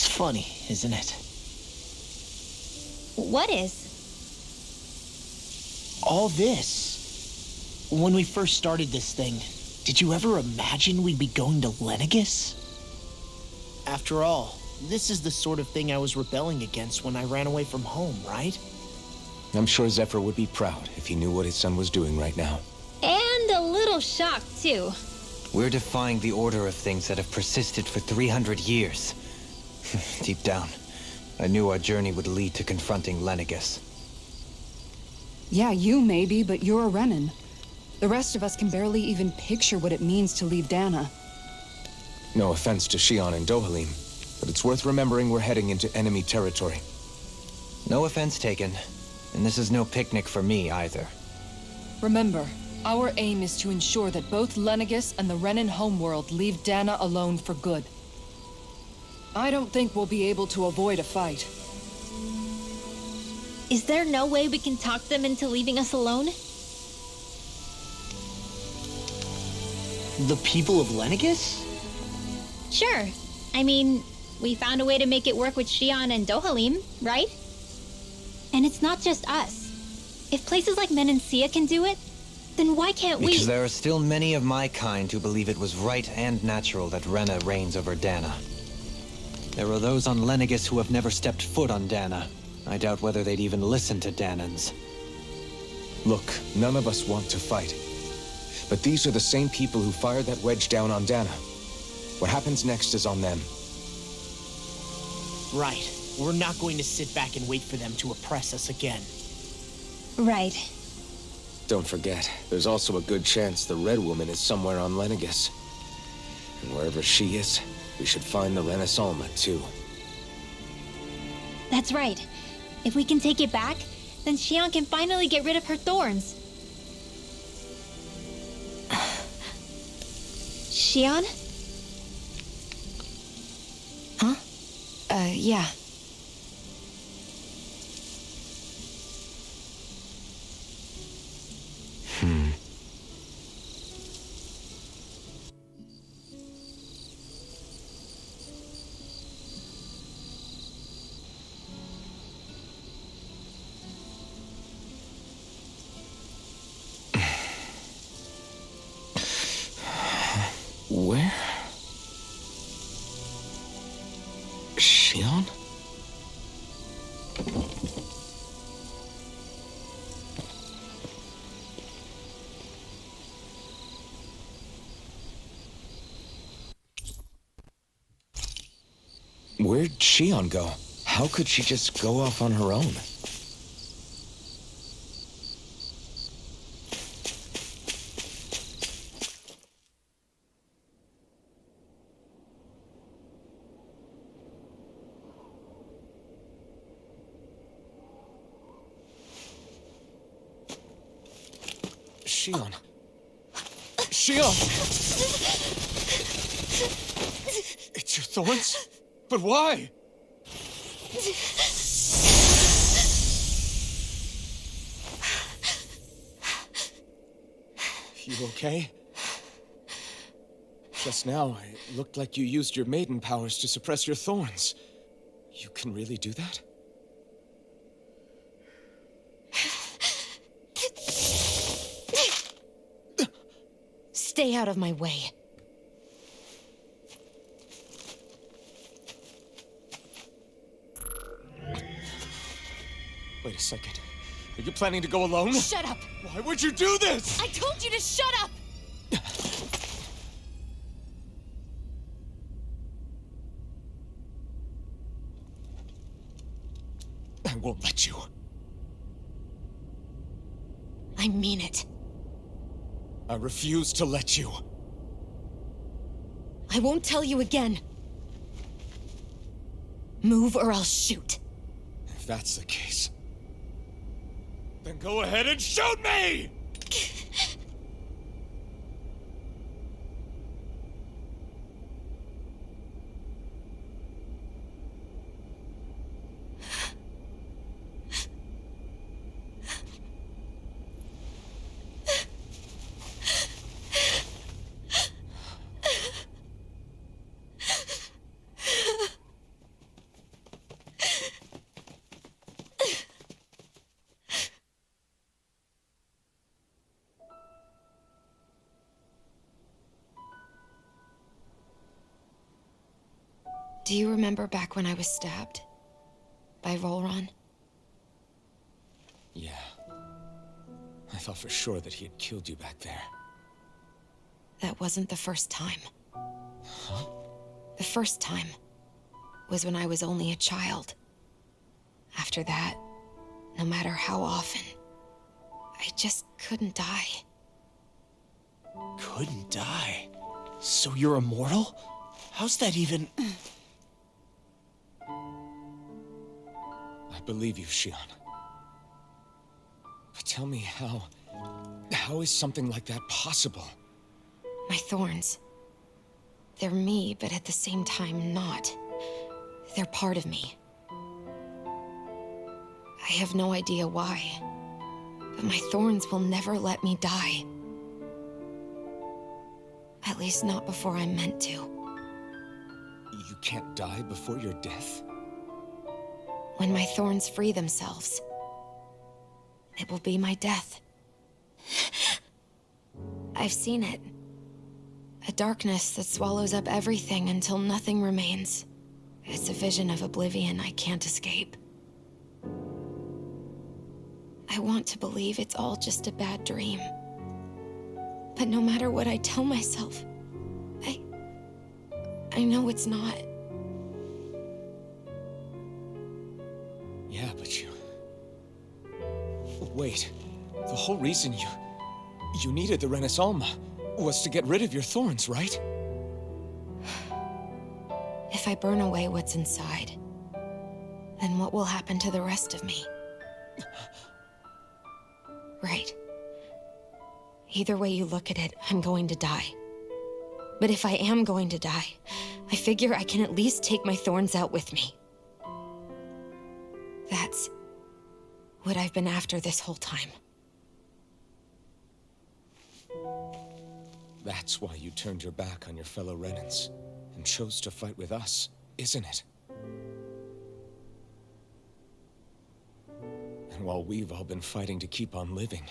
It's funny, isn't it? What is? All this. When we first started this thing, did you ever imagine we'd be going to Lenegis? After all, this is the sort of thing I was rebelling against when I ran away from home, right? I'm sure Zephyr would be proud if he knew what his son was doing right now. And a little shocked, too. We're defying the order of things that have persisted for 300 years. Deep down, I knew our journey would lead to confronting Lenegis. Yeah, you maybe, but you're a Renan. The rest of us can barely even picture what it means to leave Dahna. No offense to Xion and Dohalim, but it's worth remembering we're heading into enemy territory. No offense taken, and this is no picnic for me either. Remember, our aim is to ensure that both Lenegis and the Renan homeworld leave Dahna alone for good. I don't think we'll be able to avoid a fight. Is there no way we can talk them into leaving us alone? The people of Lenegis? Sure. I mean, we found a way to make it work with Xion and Dohalim, right? And it's not just us. If places like Menancia can do it, then why can't we? Because there are still many of my kind who believe it was right and natural that Rena reigns over Dahna. There are those on Lenegis who have never stepped foot on Dahna. I doubt whether they'd even listen to Dahnans. Look, none of us want to fight. But these are the same people who fired that wedge down on Dahna. What happens next is on them. Right. We're not going to sit back and wait for them to oppress us again. Right. Don't forget, there's also a good chance the Red Woman is somewhere on Lenegis. And wherever she is, we should find the Renaissance too. That's right. If we can take it back, then Xion can finally get rid of her thorns. Xion? Huh? Yeah. Where? Xion? Where'd Xion go? How could she just go off on her own? Xion. Xion! It's your thorns? But why? You okay? Just now, it looked like you used your maiden powers to suppress your thorns. You can really do that? Stay out of my way. Wait a second. Are you planning to go alone? Shut up! Why would you do this? I told you to shut up! I won't let you. I mean it. I refuse to let you. I won't tell you again. Move or I'll shoot. If that's the case, then go ahead and shoot me! Do you remember back when I was stabbed? By Rolron? Yeah. I thought for sure that he had killed you back there. That wasn't the first time. Huh? The first time was when I was only a child. After that, no matter how often, I just couldn't die. Couldn't die? So you're immortal? How's that even... I believe you, Shion. But tell me how is something like that possible? My thorns. They're me, but at the same time not. They're part of me. I have no idea why, but my thorns will never let me die. At least not before I'm meant to. You can't die before your death? When my thorns free themselves, it will be my death. I've seen it. A darkness that swallows up everything until nothing remains. It's a vision of oblivion I can't escape. I want to believe it's all just a bad dream. But no matter what I tell myself, I know it's not. Yeah, but you... Wait. The whole reason you needed the Renas Alma was to get rid of your thorns, right? If I burn away what's inside, then what will happen to the rest of me? Right. Either way you look at it, I'm going to die. But if I am going to die, I figure I can at least take my thorns out with me. That's what I've been after this whole time. That's why you turned your back on your fellow Renans and chose to fight with us, isn't it? And while we've all been fighting to keep on living,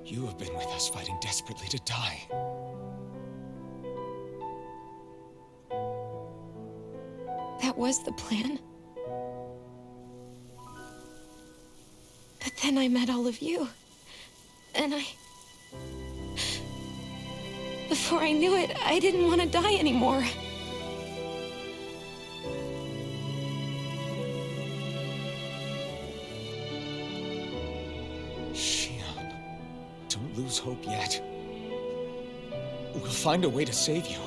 you have been with us fighting desperately to die. That was the plan. But then I met all of you. And before I knew it, I didn't want to die anymore. Shion, don't lose hope yet. We'll find a way to save you.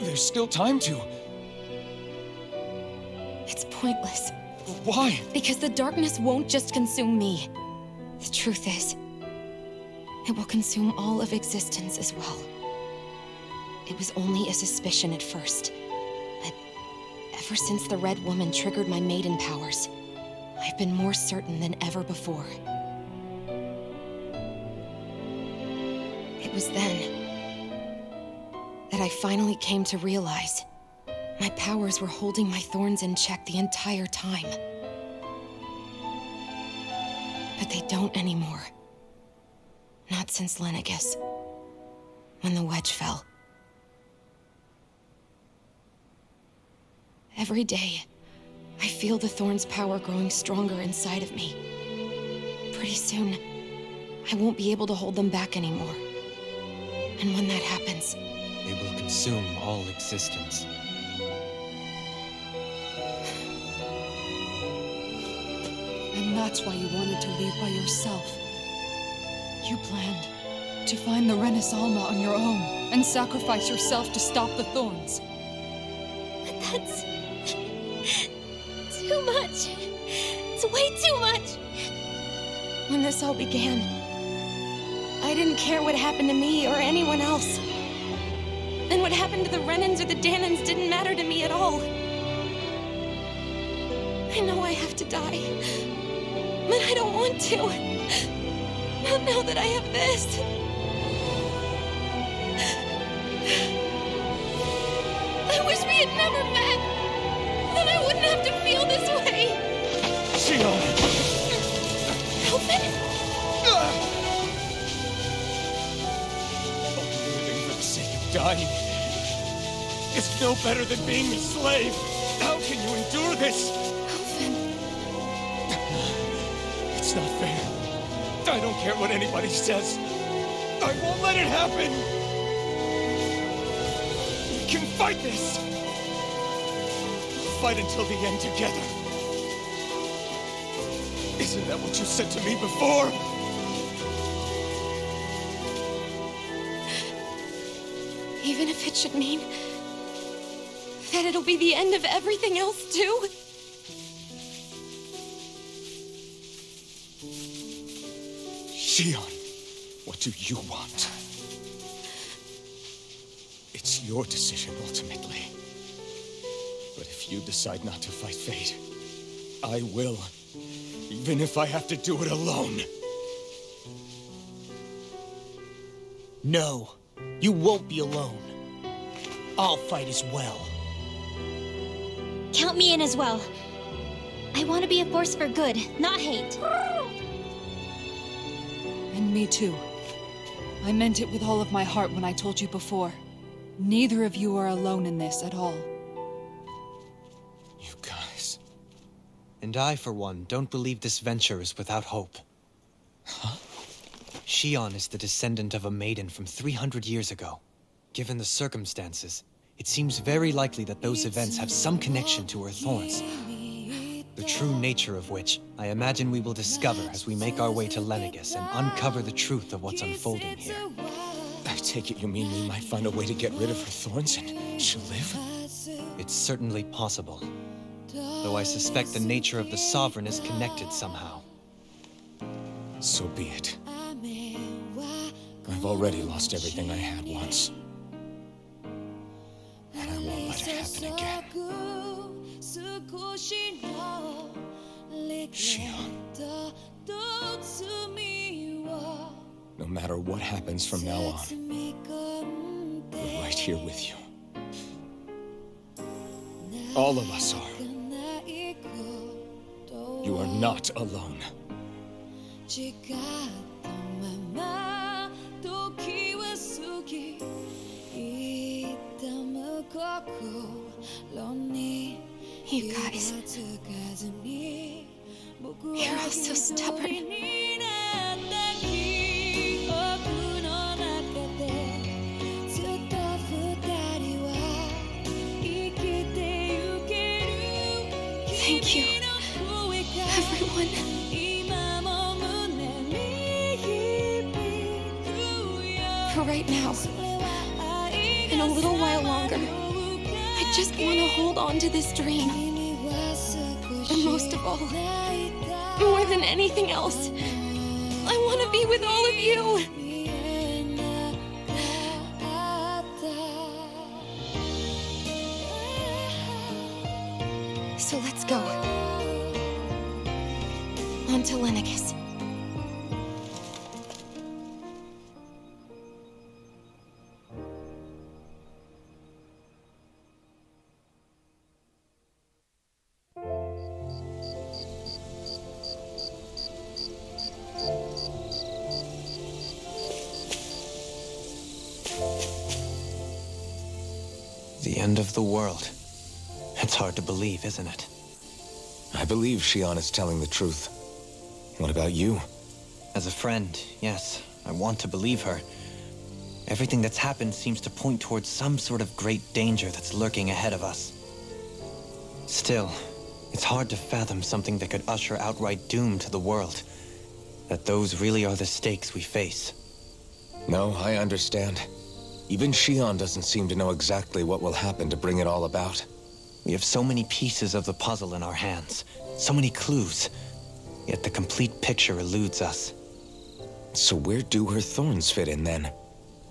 There's still time to. It's pointless. Why? Because the darkness won't just consume me. The truth is, it will consume all of existence as well. It was only a suspicion at first, but ever since the Red Woman triggered my maiden powers, I've been more certain than ever before. It was then that I finally came to realize my powers were holding my thorns in check the entire time. But they don't anymore. Not since Lenegis, when the wedge fell. Every day, I feel the thorn's power growing stronger inside of me. Pretty soon, I won't be able to hold them back anymore. And when that happens, They will consume all existence. And that's why you wanted to leave by yourself. You planned to find the Renas Alma on your own and sacrifice yourself to stop the thorns. But that's... too much. It's way too much. when this all began, I didn't care what happened to me or anyone else. And what happened to the Renans or the Dahnans didn't matter to me at all. I know I have to die, but I don't want to. Not now that I have this. I wish we had never met. Then I wouldn't have to feel this way. Elvin? Living for the sake of dying. is no better than being a slave. How can you endure this? Alvin. It's not fair. I don't care what anybody says. I won't let it happen. We can fight this. We'll fight until the end together. Isn't that what you said to me before? Even if it should mean that it'll be the end of everything else, too? Shion, what do you want? It's your decision, ultimately. But if you decide not to fight fate, I will. Even if I have to do it alone. No, you won't be alone. I'll fight as well. Count me in as well. I want to be a force for good, not hate. And me too. I meant it with all of my heart when I told you before. Neither of you are alone in this at all. You guys... And I, for one, don't believe this venture is without hope. Huh? Shion is the descendant of a maiden from 300 years ago. Given the circumstances, it seems very likely that those events have some connection to her thorns. The true nature of which, I imagine we will discover as we make our way to Lenegis and uncover the truth of what's unfolding here. I take it you mean we might find a way to get rid of her thorns and she'll live? It's certainly possible. Though I suspect the nature of the Sovereign is connected somehow. So be it. I've already lost everything I had once. And I won't let it happen again. Shion. No matter what happens from now on, we're right here with you. All of us are. You are not alone. You guys... You're all so stubborn. Thank you, everyone. For right now, and a little while longer, I just want to hold on to this dream. And most of all, more than anything else, I want to be with all of you. So let's go. On to Lenegis. The end of the world. It's hard to believe, isn't it? I believe Shion is telling the truth. What about you? As a friend, yes, I want to believe her. Everything that's happened seems to point towards some sort of great danger that's lurking ahead of us. Still, it's hard to fathom something that could usher outright doom to the world. That those really are the stakes we face. No, I understand. Even Shion doesn't seem to know exactly what will happen to bring it all about. We have so many pieces of the puzzle in our hands, so many clues, yet the complete picture eludes us. So where do her thorns fit in then?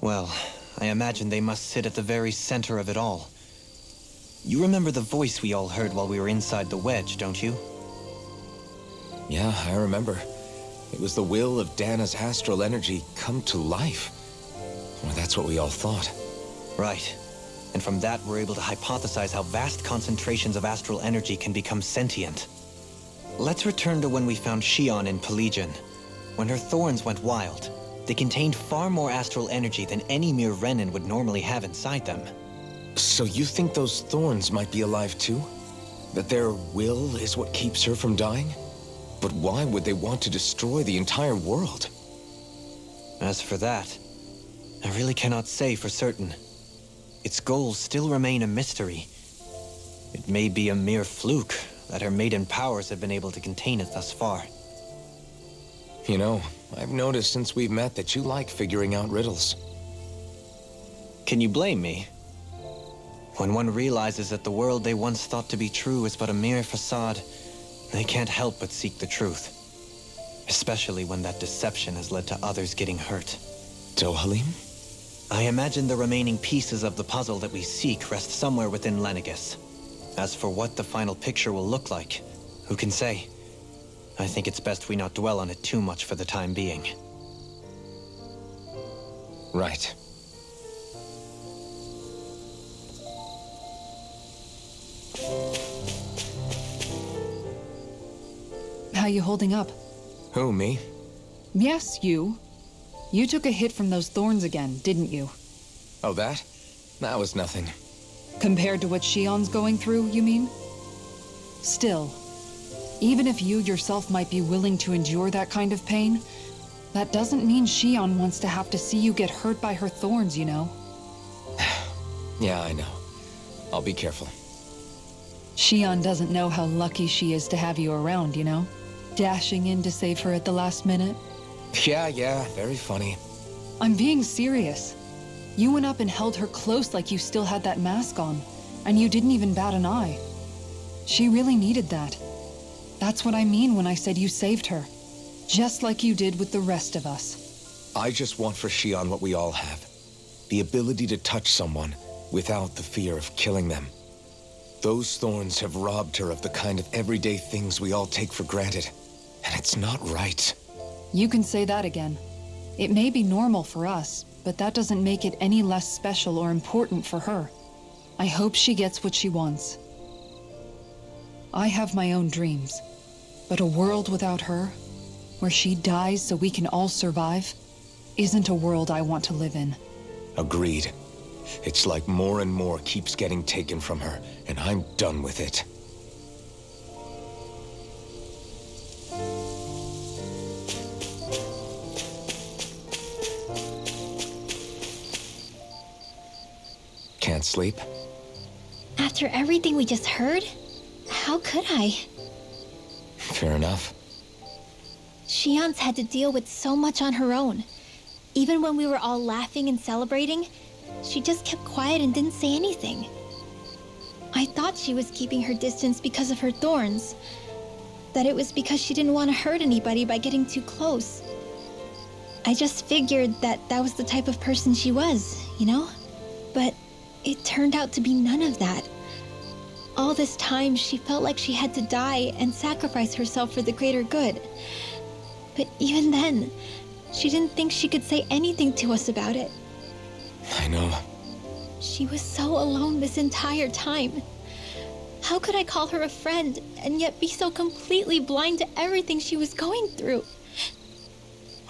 Well, I imagine they must sit at the very center of it all. You remember the voice we all heard while we were inside the wedge, don't you? Yeah, I remember. It was the will of Dahna's astral energy come to life. Well, that's what we all thought. Right. And from that, we're able to hypothesize how vast concentrations of astral energy can become sentient. Let's return to when we found Shion in Pelagian. When her thorns went wild, they contained far more astral energy than any mere Renan would normally have inside them. So you think those thorns might be alive too? That their will is what keeps her from dying? But why would they want to destroy the entire world? As for that, I really cannot say for certain. Its goals still remain a mystery. It may be a mere fluke that her maiden powers have been able to contain it thus far. You know, I've noticed since we've met that you like figuring out riddles. Can you blame me? When one realizes that the world they once thought to be true is but a mere facade, they can't help but seek the truth. Especially when that deception has led to others getting hurt. Dohalim? I imagine the remaining pieces of the puzzle that we seek rest somewhere within Lenegis. As for what the final picture will look like, who can say? I think it's best we not dwell on it too much for the time being. Right. How you holding up? Who, me? Yes, you. You took a hit from those thorns again, didn't you? Oh, that? That was nothing. Compared to what Shion's going through, you mean? Still, even if you yourself might be willing to endure that kind of pain, that doesn't mean Shion wants to have to see you get hurt by her thorns, you know? Yeah, I know. I'll be careful. Shion doesn't know how lucky she is to have you around, you know? Dashing in to save her at the last minute. Yeah, very funny. I'm being serious. You went up and held her close like you still had that mask on, and you didn't even bat an eye. She really needed that. That's what I mean when I said you saved her. Just like you did with the rest of us. I just want for Shion what we all have. The ability to touch someone without the fear of killing them. Those thorns have robbed her of the kind of everyday things we all take for granted. And it's not right. You can say that again. It may be normal for us, but that doesn't make it any less special or important for her. I hope she gets what she wants. I have my own dreams, but a world without her, where she dies so we can all survive, isn't a world I want to live in. Agreed. It's like more and more keeps getting taken from her, and I'm done with it. Can't sleep? After everything we just heard, how could I? Fair enough. Shion's had to deal with so much on her own. Even when we were all laughing and celebrating, she just kept quiet and didn't say anything. I thought she was keeping her distance because of her thorns. That it was because she didn't want to hurt anybody by getting too close. I just figured that that was the type of person she was, you know? But it turned out to be none of that. All this time, she felt like she had to die and sacrifice herself for the greater good. But even then, she didn't think she could say anything to us about it. I know. She was so alone this entire time. How could I call her a friend and yet be so completely blind to everything she was going through?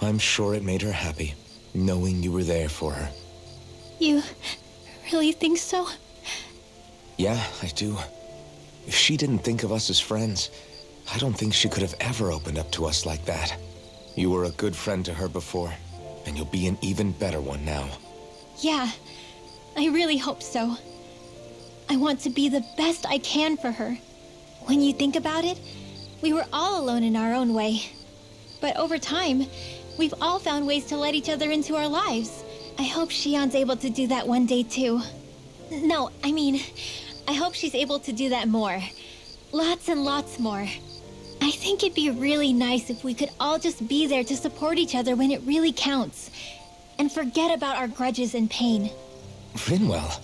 I'm sure it made her happy, knowing you were there for her. You really think so? Yeah, I do. If she didn't think of us as friends, I don't think she could have ever opened up to us like that. You were a good friend to her before, and you'll be an even better one now. Yeah, I really hope so. I want to be the best I can for her. When you think about it, we were all alone in our own way. But over time, we've all found ways to let each other into our lives. I hope Shion's able to do that one day too. No, I mean, I hope she's able to do that more. Lots and lots more. I think it'd be really nice if we could all just be there to support each other when it really counts. And forget about our grudges and pain. Rinwell.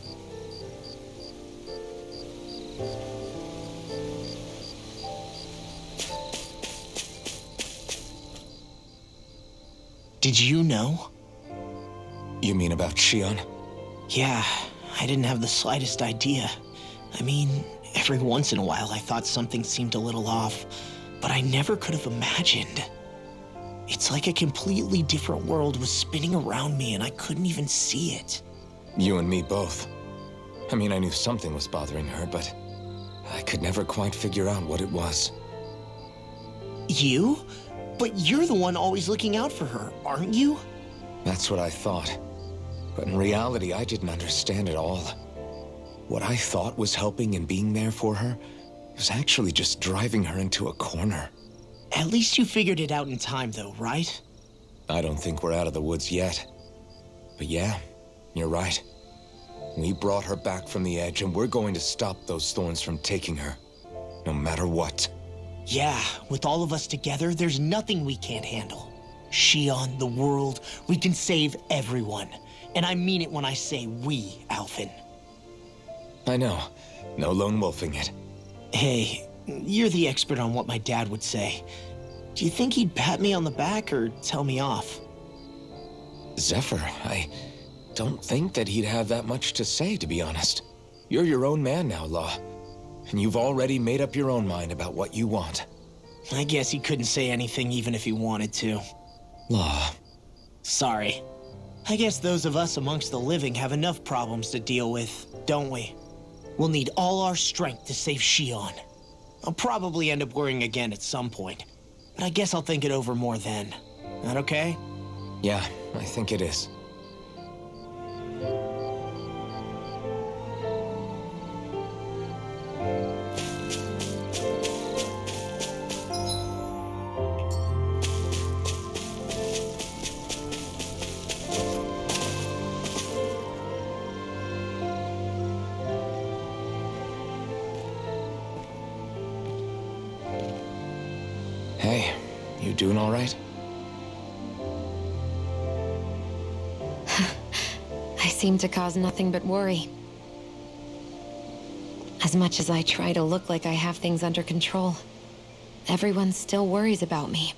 Did you know? You mean about Shion? Yeah, I didn't have the slightest idea. I mean, every once in a while I thought something seemed a little off, but I never could have imagined. It's like a completely different world was spinning around me and I couldn't even see it. You and me both. I mean, I knew something was bothering her, but I could never quite figure out what it was. You? But you're the one always looking out for her, aren't you? That's what I thought. But in reality, I didn't understand it all. What I thought was helping and being there for her was actually just driving her into a corner. At least you figured it out in time, though, right? I don't think we're out of the woods yet. But yeah, you're right. We brought her back from the edge, and we're going to stop those thorns from taking her. No matter what. Yeah, with all of us together, there's nothing we can't handle. Shion, the world, we can save everyone. And I mean it when I say we, Alphen. I know. No lone wolfing it. Hey, you're the expert on what my dad would say. Do you think he'd pat me on the back or tell me off? Zephyr, I don't think that he'd have that much to say, to be honest. You're your own man now, Law. And you've already made up your own mind about what you want. I guess he couldn't say anything even if he wanted to. Law. Sorry. I guess those of us amongst the living have enough problems to deal with, don't we? We'll need all our strength to save Shion. I'll probably end up worrying again at some point, but I guess I'll think it over more then. That okay? Yeah, I think it is. Hey, you doing all right? I seem to cause nothing but worry. As much as I try to look like I have things under control, everyone still worries about me.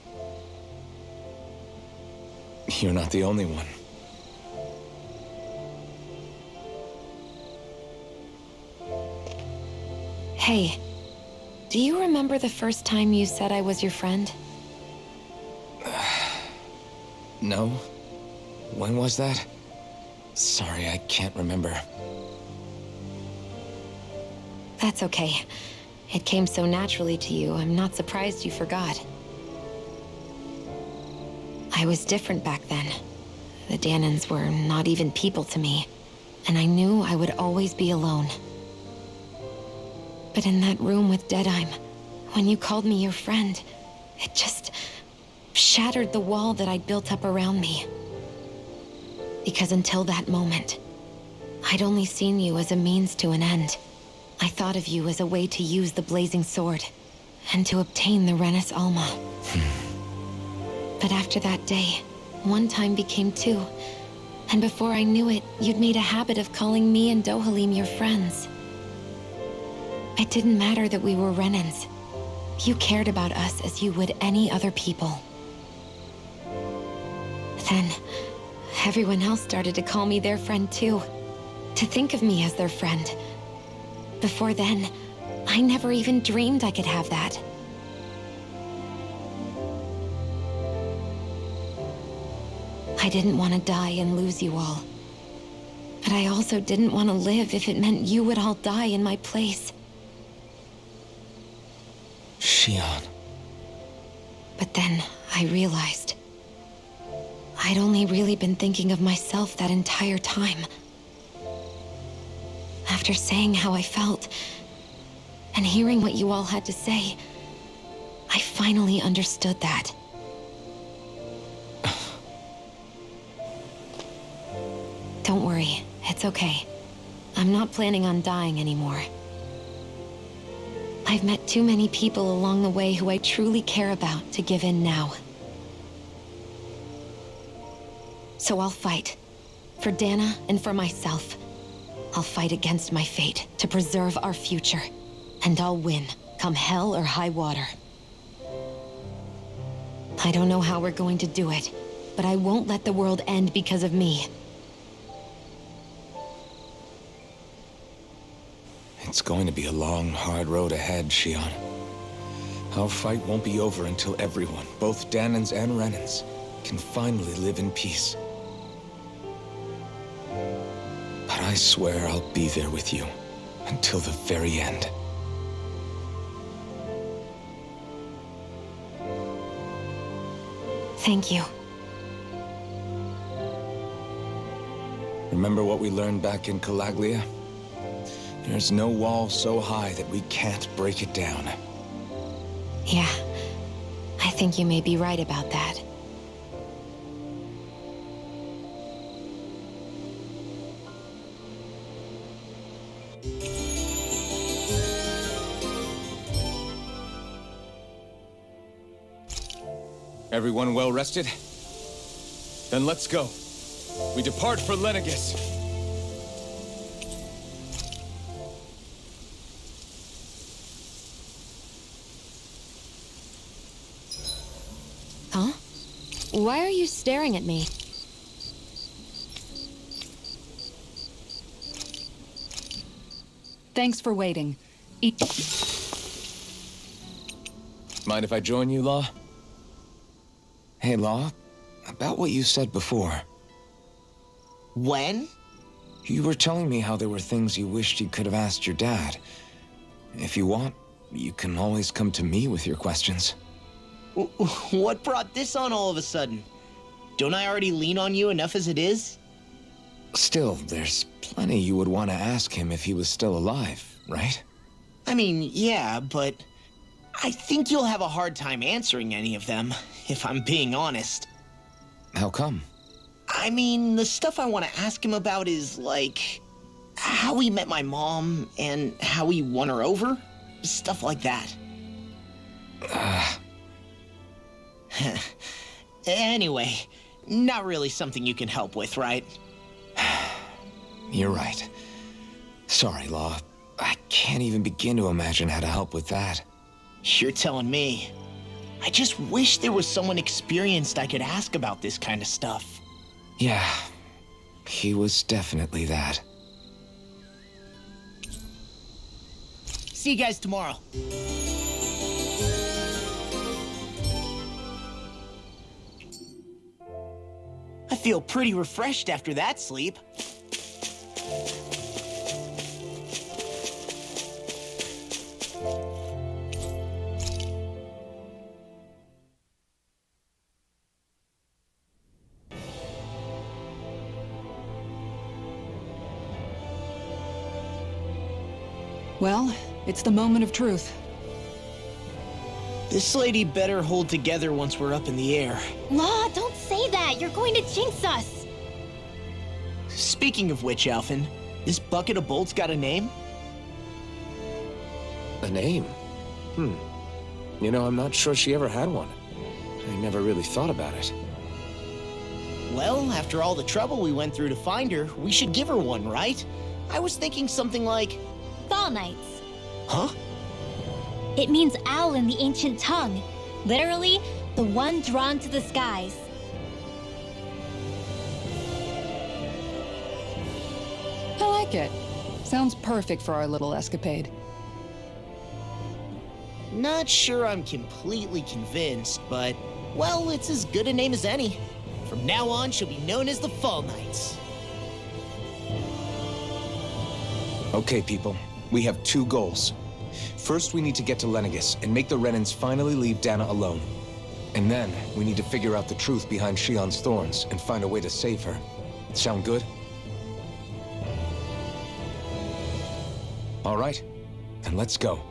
You're not the only one. Hey, do you remember the first time you said I was your friend? No? When was that? Sorry, I can't remember. That's okay. It came so naturally to you, I'm not surprised you forgot. I was different back then. The Dahnans were not even people to me, and I knew I would always be alone. But in that room with Deadheim, when you called me your friend, it just shattered the wall that I'd built up around me. Because until that moment, I'd only seen you as a means to an end. I thought of you as a way to use the blazing sword, and to obtain the Renis Alma. But after that day, one time became two, and before I knew it, you'd made a habit of calling me and Dohalim your friends. It didn't matter that we were Renans. You cared about us as you would any other people. Then, everyone else started to call me their friend too. To think of me as their friend. Before then, I never even dreamed I could have that. I didn't want to die and lose you all. But I also didn't want to live if it meant you would all die in my place. Shion. But then I realized I'd only really been thinking of myself that entire time. After saying how I felt, and hearing what you all had to say, I finally understood that. Don't worry, it's okay. I'm not planning on dying anymore. I've met too many people along the way who I truly care about to give in now. So I'll fight. For Dahna and for myself. I'll fight against my fate to preserve our future. And I'll win, come hell or high water. I don't know how we're going to do it, but I won't let the world end because of me. It's going to be a long, hard road ahead, Shion. Our fight won't be over until everyone, both Dahnans and Renans, can finally live in peace. But I swear I'll be there with you until the very end. Thank you. Remember what we learned back in Calaglia? There's no wall so high that we can't break it down. Yeah, I think you may be right about that. Everyone well rested? Then let's go. We depart for Lenegis. Huh? Why are you staring at me? Thanks for waiting. Mind if I join you, Law? Hey, Law. About what you said before. When? You were telling me how there were things you wished you could have asked your dad. If you want, you can always come to me with your questions. What brought this on all of a sudden? Don't I already lean on you enough as it is? Still, there's plenty you would want to ask him if he was still alive, right? I mean, yeah, but I think you'll have a hard time answering any of them, if I'm being honest. How come? I mean, the stuff I want to ask him about is, like, how he met my mom and how he won her over. Stuff like that. Anyway, not really something you can help with, right? You're right. Sorry, Law. I can't even begin to imagine how to help with that. You're telling me. I just wish there was someone experienced I could ask about this kind of stuff. Yeah, he was definitely that. See you guys tomorrow. I feel pretty refreshed after that sleep. Well, it's the moment of truth. This lady better hold together once we're up in the air. Law, don't say that. You're going to jinx us. Speaking of which, Alphen, this bucket of bolts got a name? A name? You know, I'm not sure she ever had one. I never really thought about it. Well, after all the trouble we went through to find her, we should give her one, right? I was thinking something like... Fall Knights. Huh? It means owl in the ancient tongue. Literally, the one drawn to the skies. I like it. Sounds perfect for our little escapade. Not sure I'm completely convinced, but, well, it's as good a name as any. From now on, she'll be known as the Fall Knights. Okay, people. We have two goals. First, we need to get to Lenegis and make the Renans finally leave Dahna alone. And then, we need to figure out the truth behind Shion's thorns and find a way to save her. Sound good? All right, then let's go.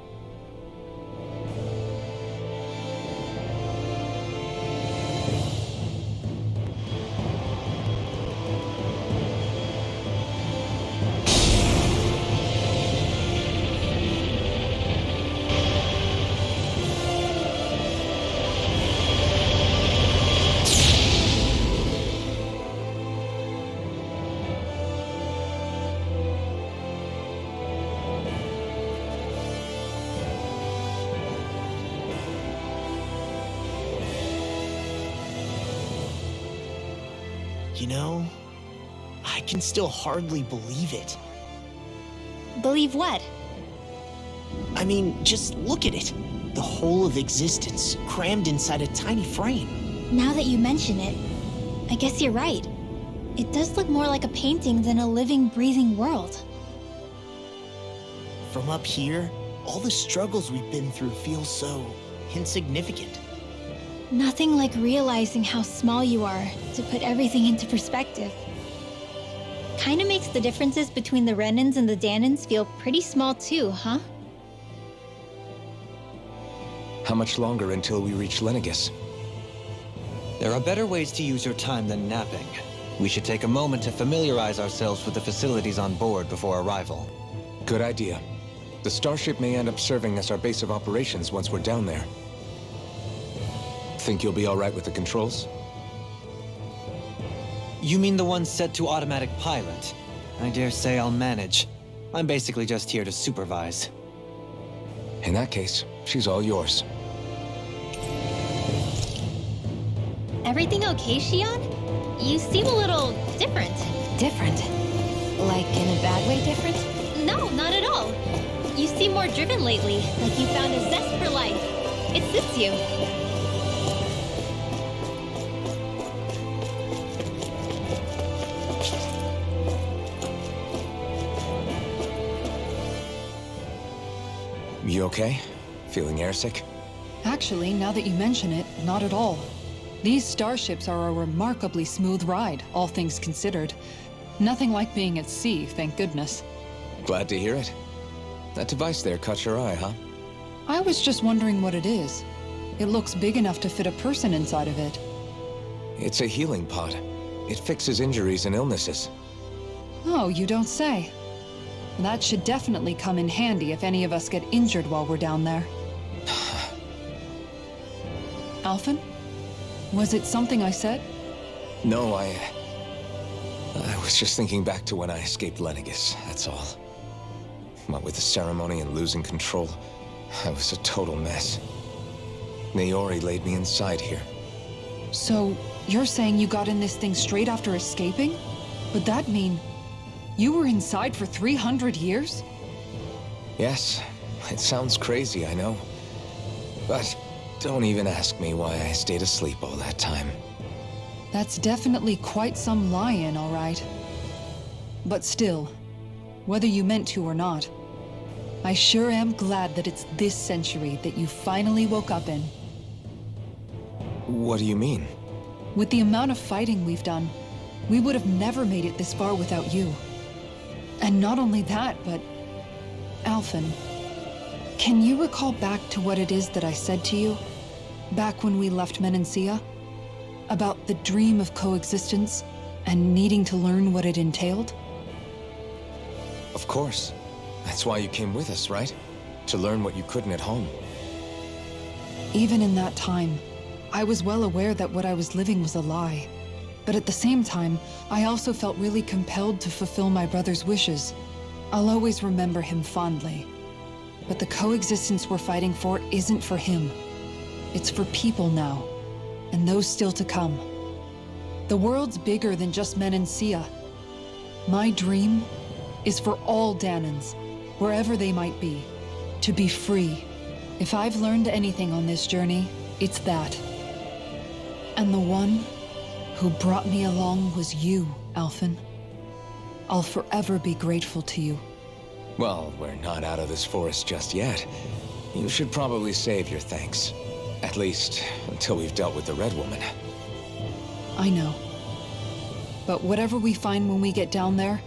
You know, I can still hardly believe it. Believe what? I mean, just look at it. The whole of existence crammed inside a tiny frame. Now that you mention it, I guess you're right. It does look more like a painting than a living, breathing world. From up here, all the struggles we've been through feel so insignificant. Nothing like realizing how small you are to put everything into perspective. Kinda makes the differences between the Renans and the Dahnans feel pretty small too, huh? How much longer until we reach Lenegis? There are better ways to use your time than napping. We should take a moment to familiarize ourselves with the facilities on board before arrival. Good idea. The starship may end up serving as our base of operations once we're down there. Think you'll be all right with the controls? You mean the one set to automatic pilot? I dare say I'll manage. I'm basically just here to supervise. In that case, she's all yours. Everything okay, Shion? You seem a little different. Different? Like in a bad way different? No, not at all. You seem more driven lately, like you found a zest for life. It suits you. You okay? Feeling airsick? Actually, now that you mention it, not at all. These starships are a remarkably smooth ride, all things considered. Nothing like being at sea, thank goodness. Glad to hear it. That device there caught your eye, huh? I was just wondering what it is. It looks big enough to fit a person inside of it. It's a healing pod. It fixes injuries and illnesses. Oh, you don't say. That should definitely come in handy if any of us get injured while we're down there. Alphen? Was it something I said? No, I was just thinking back to when I escaped Lenegis, that's all. What with the ceremony and losing control, I was a total mess. Naori laid me inside here. So, you're saying you got in this thing straight after escaping? Would that mean you were inside for 300 years? Yes, it sounds crazy, I know. But don't even ask me why I stayed asleep all that time. That's definitely quite some lie-in, all right. But still, whether you meant to or not, I sure am glad that it's this century that you finally woke up in. What do you mean? With the amount of fighting we've done, we would have never made it this far without you. And not only that, but... Alphen, can you recall back to what it is that I said to you? Back when we left Menancia? About the dream of coexistence, and needing to learn what it entailed? Of course. That's why you came with us, right? To learn what you couldn't at home. Even in that time, I was well aware that what I was living was a lie. But at the same time, I also felt really compelled to fulfill my brother's wishes. I'll always remember him fondly. But the coexistence we're fighting for isn't for him. It's for people now, and those still to come. The world's bigger than just Menancia. My dream is for all Dahnans, wherever they might be, to be free. If I've learned anything on this journey, it's that. And the one who brought me along was you, Alphen. I'll forever be grateful to you. Well, we're not out of this forest just yet. You should probably save your thanks. At least, until we've dealt with the Red Woman. I know. But whatever we find when we get down there,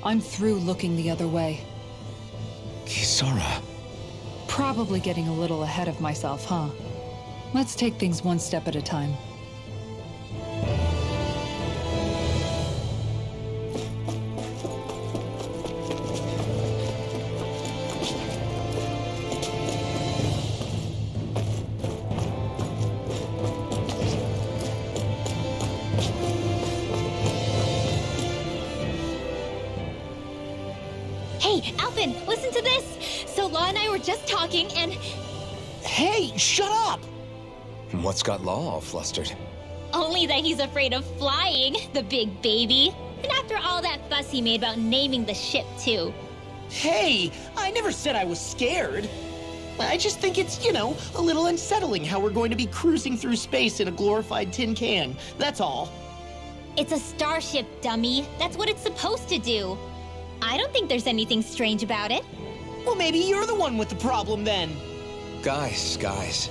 I'm through looking the other way. Kisara. Probably getting a little ahead of myself, huh? Let's take things one step at a time. Hey, Alphen, listen to this! So Law and I were just talking and... Hey, shut up! What's got Law all flustered? Only that he's afraid of flying, the big baby. And after all that fuss he made about naming the ship, too. Hey, I never said I was scared. I just think it's, a little unsettling how we're going to be cruising through space in a glorified tin can. That's all. It's a starship, dummy. That's what it's supposed to do. I don't think there's anything strange about it. Well, maybe you're the one with the problem then. Guys.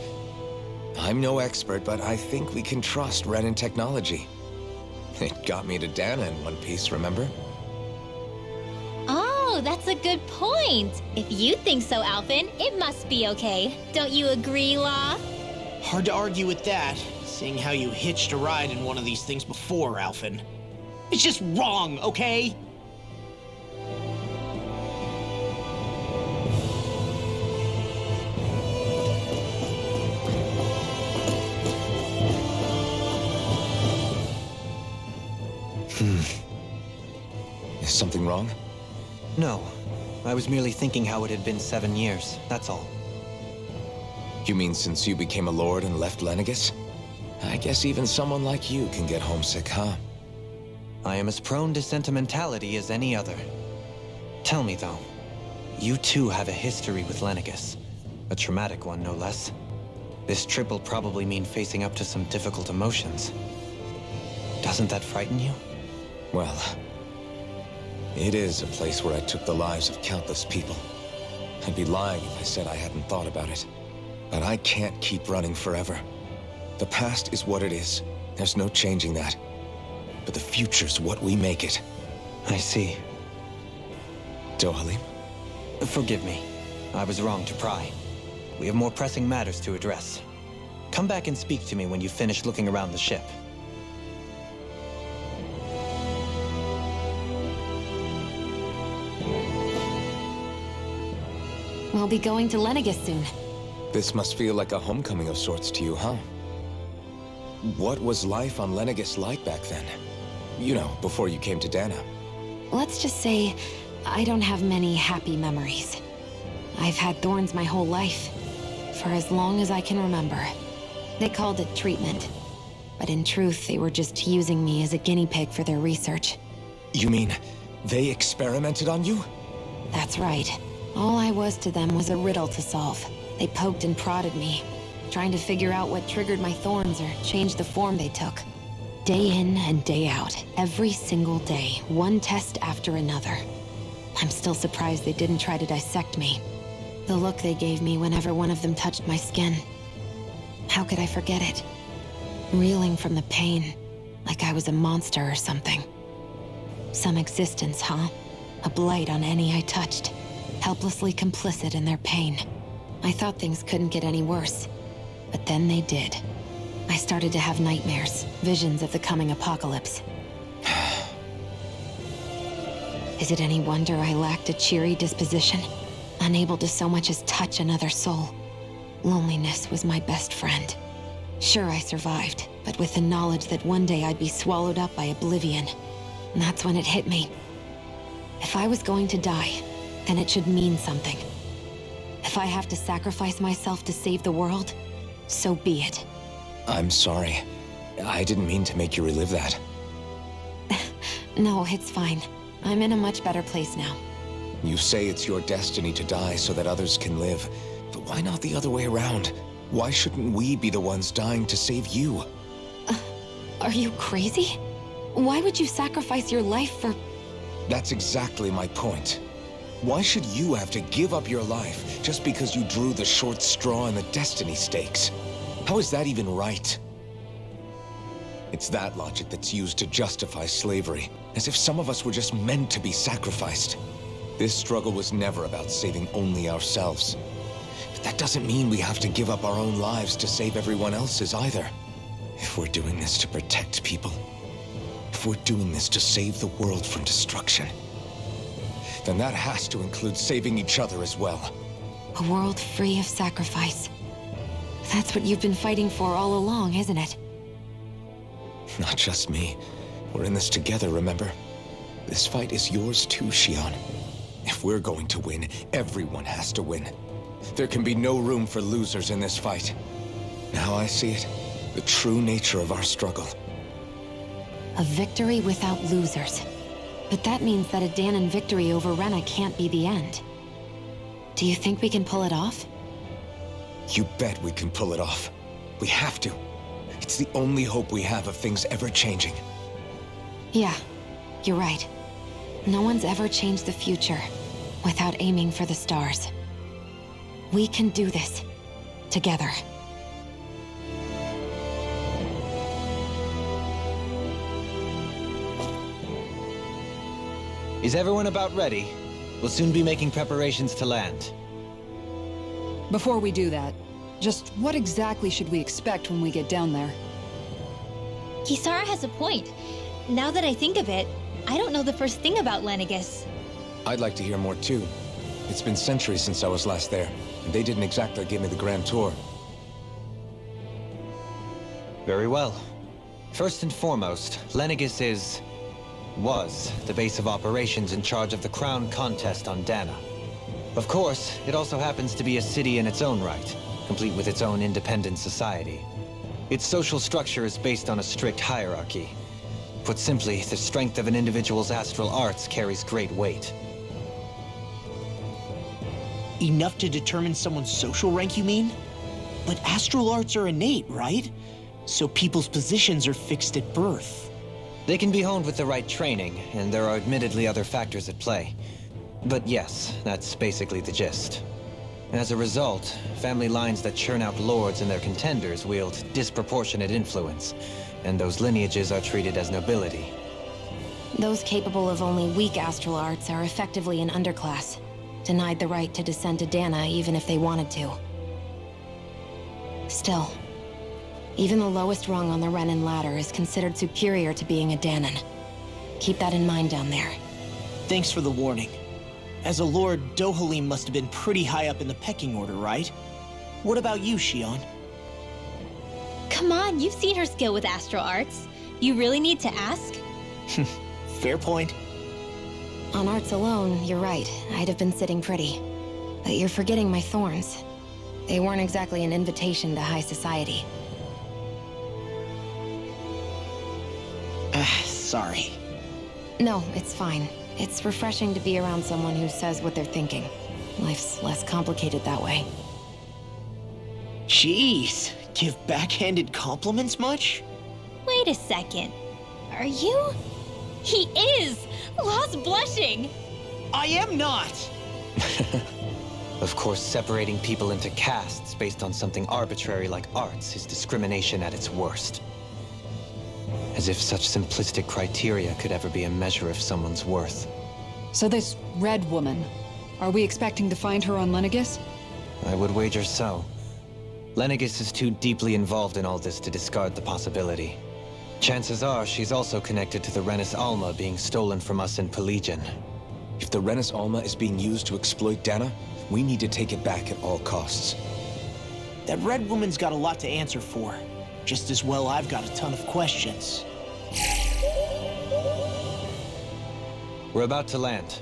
I'm no expert, but I think we can trust Renan technology. It got me to Dahna in one piece, remember? Oh, that's a good point. If you think so, Alphen, it must be okay. Don't you agree, Law? Hard to argue with that, seeing how you hitched a ride in one of these things before, Alphen. It's just wrong, okay? Is something wrong? No. I was merely thinking how it had been 7 years, that's all. You mean since you became a lord and left Lenegis? I guess even someone like you can get homesick, huh? I am as prone to sentimentality as any other. Tell me, though, you too have a history with Lenegis. A traumatic one, no less. This trip will probably mean facing up to some difficult emotions. Doesn't that frighten you? Well, it is a place where I took the lives of countless people. I'd be lying if I said I hadn't thought about it. But I can't keep running forever. The past is what it is. There's no changing that. But the future's what we make it. I see. Dohalim? Forgive me. I was wrong to pry. We have more pressing matters to address. Come back and speak to me when you finish looking around the ship. We'll be going to Lenegis soon. This must feel like a homecoming of sorts to you, huh? What was life on Lenegis like back then? You know, before you came to Dahna. Let's just say, I don't have many happy memories. I've had thorns my whole life, for as long as I can remember. They called it treatment, but in truth, they were just using me as a guinea pig for their research. You mean, they experimented on you? That's right. All I was to them was a riddle to solve. They poked and prodded me, trying to figure out what triggered my thorns or changed the form they took. Day in and day out, every single day, one test after another. I'm still surprised they didn't try to dissect me. The look they gave me whenever one of them touched my skin. How could I forget it? Reeling from the pain, like I was a monster or something. Some existence, huh? A blight on any I touched, helplessly complicit in their pain. I thought things couldn't get any worse, but then they did. I started to have nightmares, visions of the coming apocalypse. Is it any wonder I lacked a cheery disposition? Unable to so much as touch another soul. Loneliness was my best friend. Sure, I survived, but with the knowledge that one day I'd be swallowed up by oblivion. And that's when it hit me. If I was going to die, then it should mean something. If I have to sacrifice myself to save the world, so be it. I'm sorry. I didn't mean to make you relive that. No, it's fine. I'm in a much better place now. You say it's your destiny to die so that others can live. But why not the other way around? Why shouldn't we be the ones dying to save you? Are you crazy? Why would you sacrifice your life for... That's exactly my point. Why should you have to give up your life just because you drew the short straw in the destiny stakes? How is that even right? It's that logic that's used to justify slavery, as if some of us were just meant to be sacrificed. This struggle was never about saving only ourselves. But that doesn't mean we have to give up our own lives to save everyone else's either. If we're doing this to protect people, if we're doing this to save the world from destruction, then that has to include saving each other as well. A world free of sacrifice. That's what you've been fighting for all along, isn't it? Not just me. We're in this together, remember? This fight is yours too, Xion. If we're going to win, everyone has to win. There can be no room for losers in this fight. Now I see it. The true nature of our struggle. A victory without losers. But that means that a Dahnan victory over Rena can't be the end. Do you think we can pull it off? You bet we can pull it off. We have to. It's the only hope we have of things ever changing. Yeah, you're right. No one's ever changed the future without aiming for the stars. We can do this. Together. Is everyone about ready? We'll soon be making preparations to land. Before we do that, just what exactly should we expect when we get down there? Kisara has a point. Now that I think of it, I don't know the first thing about Lenegis. I'd like to hear more too. It's been centuries since I was last there, and they didn't exactly give me the grand tour. Very well. First and foremost, Lenegis was the base of operations in charge of the crown contest on Dahna. Of course, it also happens to be a city in its own right, complete with its own independent society. Its social structure is based on a strict hierarchy. Put simply, the strength of an individual's astral arts carries great weight. Enough to determine someone's social rank, you mean? But astral arts are innate, right? So people's positions are fixed at birth. They can be honed with the right training, and there are admittedly other factors at play. But yes, that's basically the gist. As a result, family lines that churn out lords and their contenders wield disproportionate influence, and those lineages are treated as nobility. Those capable of only weak astral arts are effectively an underclass, denied the right to descend to Dahna even if they wanted to. Still, even the lowest rung on the Renan ladder is considered superior to being a Dahnan. Keep that in mind down there. Thanks for the warning. As a lord, Dohalim must have been pretty high up in the pecking order, right? What about you, Shion? Come on, you've seen her skill with astral arts. You really need to ask? Fair point. On arts alone, you're right. I'd have been sitting pretty. But you're forgetting my thorns. They weren't exactly an invitation to high society. Sorry. No, it's fine. It's refreshing to be around someone who says what they're thinking. Life's less complicated that way. Jeez, give backhanded compliments much? Wait a second. Are you? He is! Lost blushing! I am not! Of course, separating people into castes based on something arbitrary like arts is discrimination at its worst. As if such simplistic criteria could ever be a measure of someone's worth. So this red woman, are we expecting to find her on Lenegis? I would wager so. Lenegis is too deeply involved in all this to discard the possibility. Chances are she's also connected to the Renis Alma being stolen from us in Pelegion. If the Renis Alma is being used to exploit Dahna, we need to take it back at all costs. That red woman's got a lot to answer for. Just as well I've got a ton of questions. We're about to land.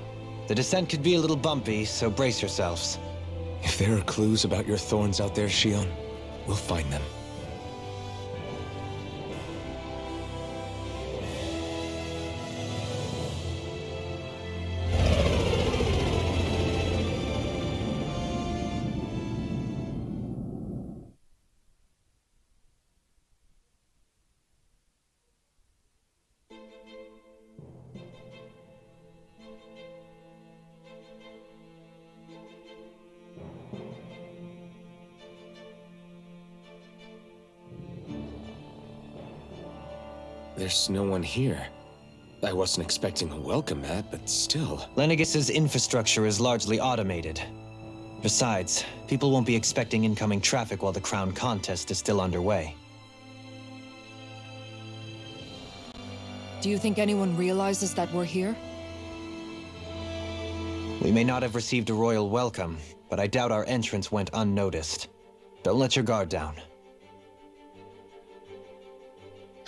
The descent could be a little bumpy, so brace yourselves. If there are clues about your thorns out there, Shion, we'll find them. There's no one here. I wasn't expecting a welcome mat, but still. Lenegis's infrastructure is largely automated. Besides, people won't be expecting incoming traffic while the crown contest is still underway. Do you think anyone realizes that we're here? We may not have received a royal welcome, but I doubt our entrance went unnoticed. Don't let your guard down.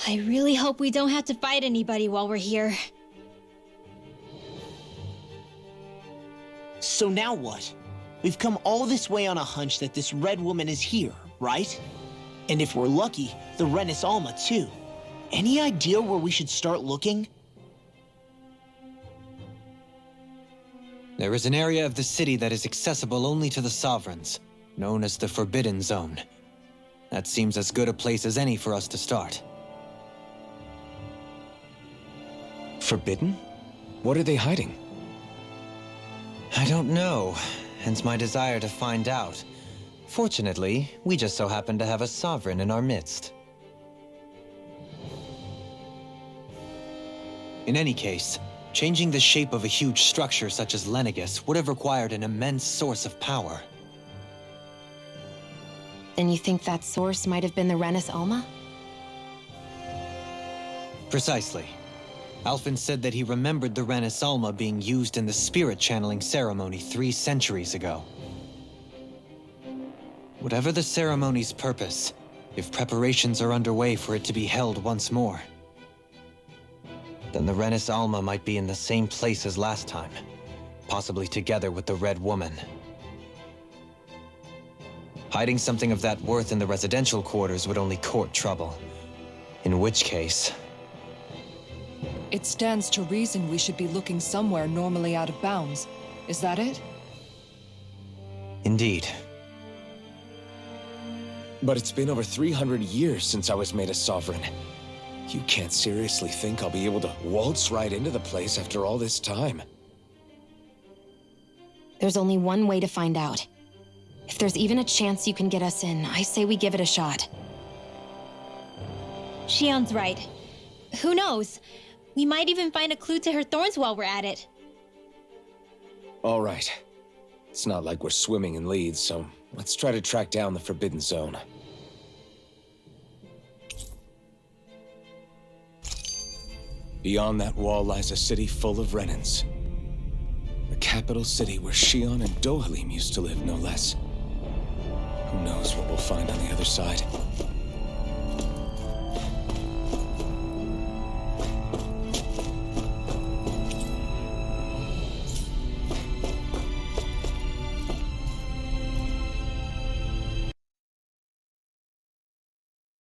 I really hope we don't have to fight anybody while we're here. So now what? We've come all this way on a hunch that this red woman is here, right? And if we're lucky, the Renis Alma too. Any idea where we should start looking? There is an area of the city that is accessible only to the sovereigns, known as the Forbidden Zone. That seems as good a place as any for us to start. Forbidden? What are they hiding? I don't know, hence my desire to find out. Fortunately, we just so happen to have a sovereign in our midst. In any case, changing the shape of a huge structure such as Lenegis would have required an immense source of power. Then you think that source might have been the Renans Alma? Precisely. Alphen said that he remembered the Renans Alma being used in the spirit channeling ceremony 3 centuries ago. Whatever the ceremony's purpose, if preparations are underway for it to be held once more, then the Renans Alma might be in the same place as last time, possibly together with the Red Woman. Hiding something of that worth in the residential quarters would only court trouble. In which case... It stands to reason we should be looking somewhere normally out of bounds. Is that it? Indeed. But it's been over 300 years since I was made a sovereign. You can't seriously think I'll be able to waltz right into the place after all this time. There's only one way to find out. If there's even a chance you can get us in, I say we give it a shot. Shion's right. Who knows? We might even find a clue to her thorns while we're at it. All right. It's not like we're swimming in leads, so let's try to track down the Forbidden Zone. Beyond that wall lies a city full of Renans. The capital city where Shion and Dohalim used to live, no less. Who knows what we'll find on the other side?